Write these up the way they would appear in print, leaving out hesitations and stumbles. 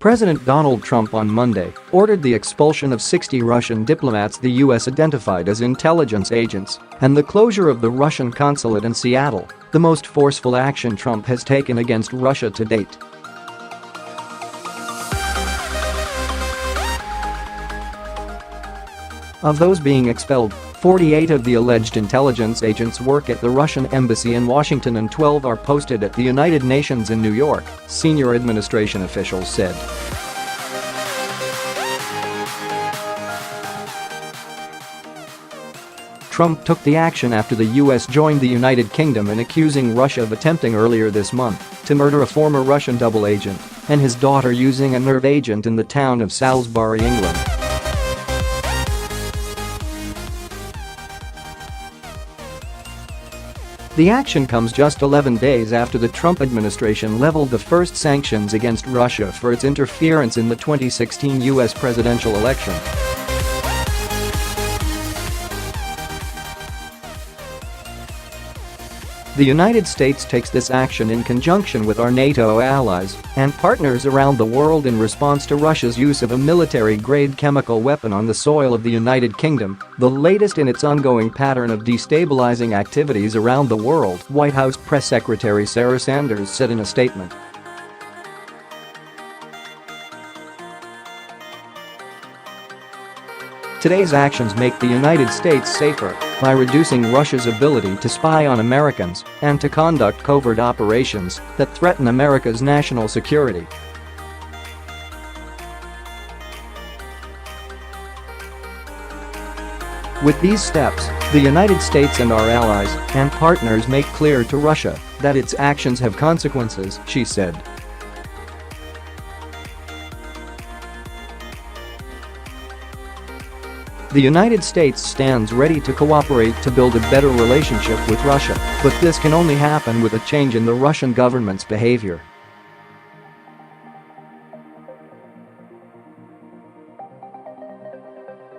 President Donald Trump on Monday ordered the expulsion of 60 Russian diplomats the U.S. identified as intelligence agents and the closure of the Russian consulate in Seattle, the most forceful action Trump has taken against Russia to date. Of those being expelled, 48 of the alleged intelligence agents work at the Russian embassy in Washington and 12 are posted at the United Nations in New York, senior administration officials said. Trump took the action after the U.S. joined the United Kingdom in accusing Russia of attempting earlier this month to murder a former Russian double agent and his daughter using a nerve agent in the town of Salisbury, England. The action comes just 11 days after the Trump administration leveled the first sanctions against Russia for its interference in the 2016 U.S. presidential election. The United States takes this action in conjunction with our NATO allies and partners around the world in response to Russia's use of a military-grade chemical weapon on the soil of the United Kingdom, the latest in its ongoing pattern of destabilizing activities around the world, White House Press Secretary Sarah Sanders said in a statement. Today's actions make the United States safer by reducing Russia's ability to spy on Americans and to conduct covert operations that threaten America's national security. With these steps, the United States and our allies and partners make clear to Russia that its actions have consequences, she said. The United States stands ready to cooperate to build a better relationship with Russia, but this can only happen with a change in the Russian government's behavior.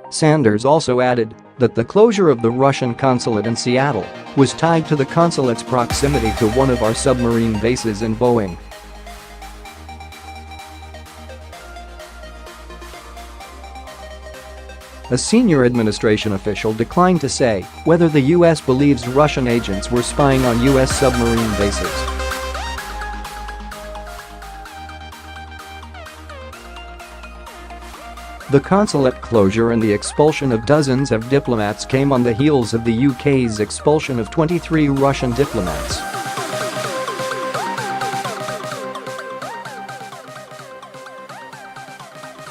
Sanders also added that the closure of the Russian consulate in Seattle was tied to the consulate's proximity to one of our submarine bases in Boeing. A senior administration official declined to say whether the U.S. believes Russian agents were spying on U.S. submarine bases. The consulate closure and the expulsion of dozens of diplomats came on the heels of the UK's expulsion of 23 Russian diplomats.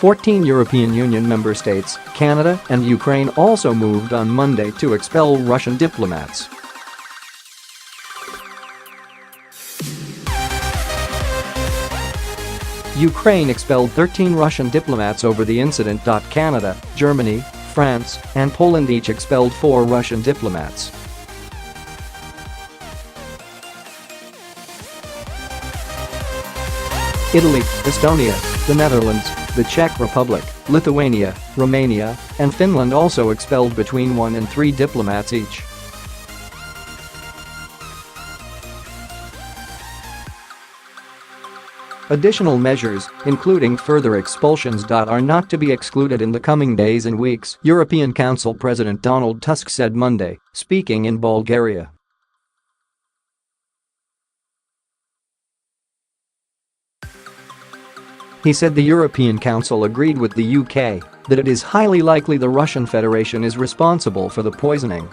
Fourteen European Union member states, Canada and Ukraine also moved on Monday to expel Russian diplomats. Ukraine expelled 13 Russian diplomats over the incident. Canada, Germany, France, and Poland each expelled 4 Russian diplomats. Italy, Estonia, the Netherlands, the Czech Republic, Lithuania, Romania, and Finland also expelled between 1 and 3 diplomats each. Additional measures, including further expulsions, are not to be excluded in the coming days and weeks, European Council President Donald Tusk said Monday, speaking in Bulgaria. He said the European Council agreed with the UK that it is highly likely the Russian Federation is responsible for the poisoning.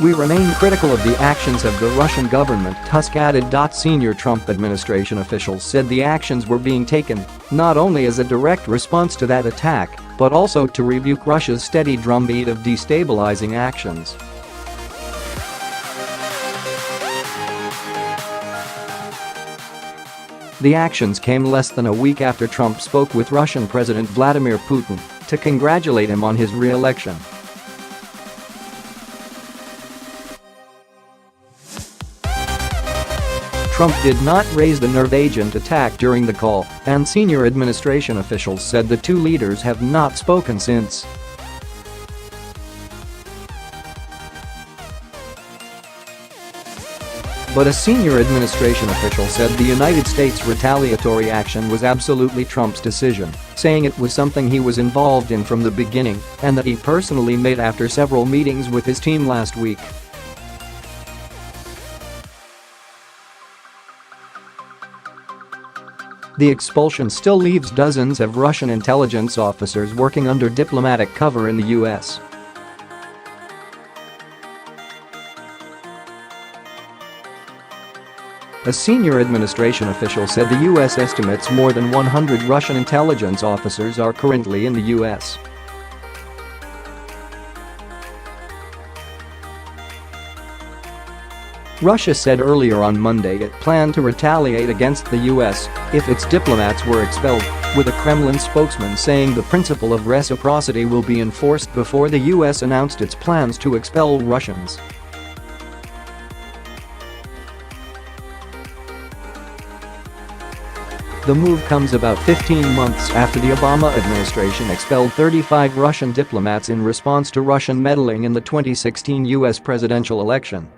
We remain critical of the actions of the Russian government, Tusk added. Senior Trump administration officials said the actions were being taken not only as a direct response to that attack, but also to rebuke Russia's steady drumbeat of destabilizing actions. The actions came less than a week after Trump spoke with Russian President Vladimir Putin to congratulate him on his re-election. Trump did not raise the nerve agent attack during the call, and senior administration officials said the two leaders have not spoken since. But a senior administration official said the United States' retaliatory action was absolutely Trump's decision, saying it was something he was involved in from the beginning and that he personally made after several meetings with his team last week. The expulsion still leaves dozens of Russian intelligence officers working under diplomatic cover in the U.S. A senior administration official said the U.S. estimates more than 100 Russian intelligence officers are currently in the U.S. Russia said earlier on Monday it planned to retaliate against the U.S. if its diplomats were expelled, with a Kremlin spokesman saying the principle of reciprocity will be enforced before the U.S. announced its plans to expel Russians. The move comes about 15 months after the Obama administration expelled 35 Russian diplomats in response to Russian meddling in the 2016 U.S. presidential election.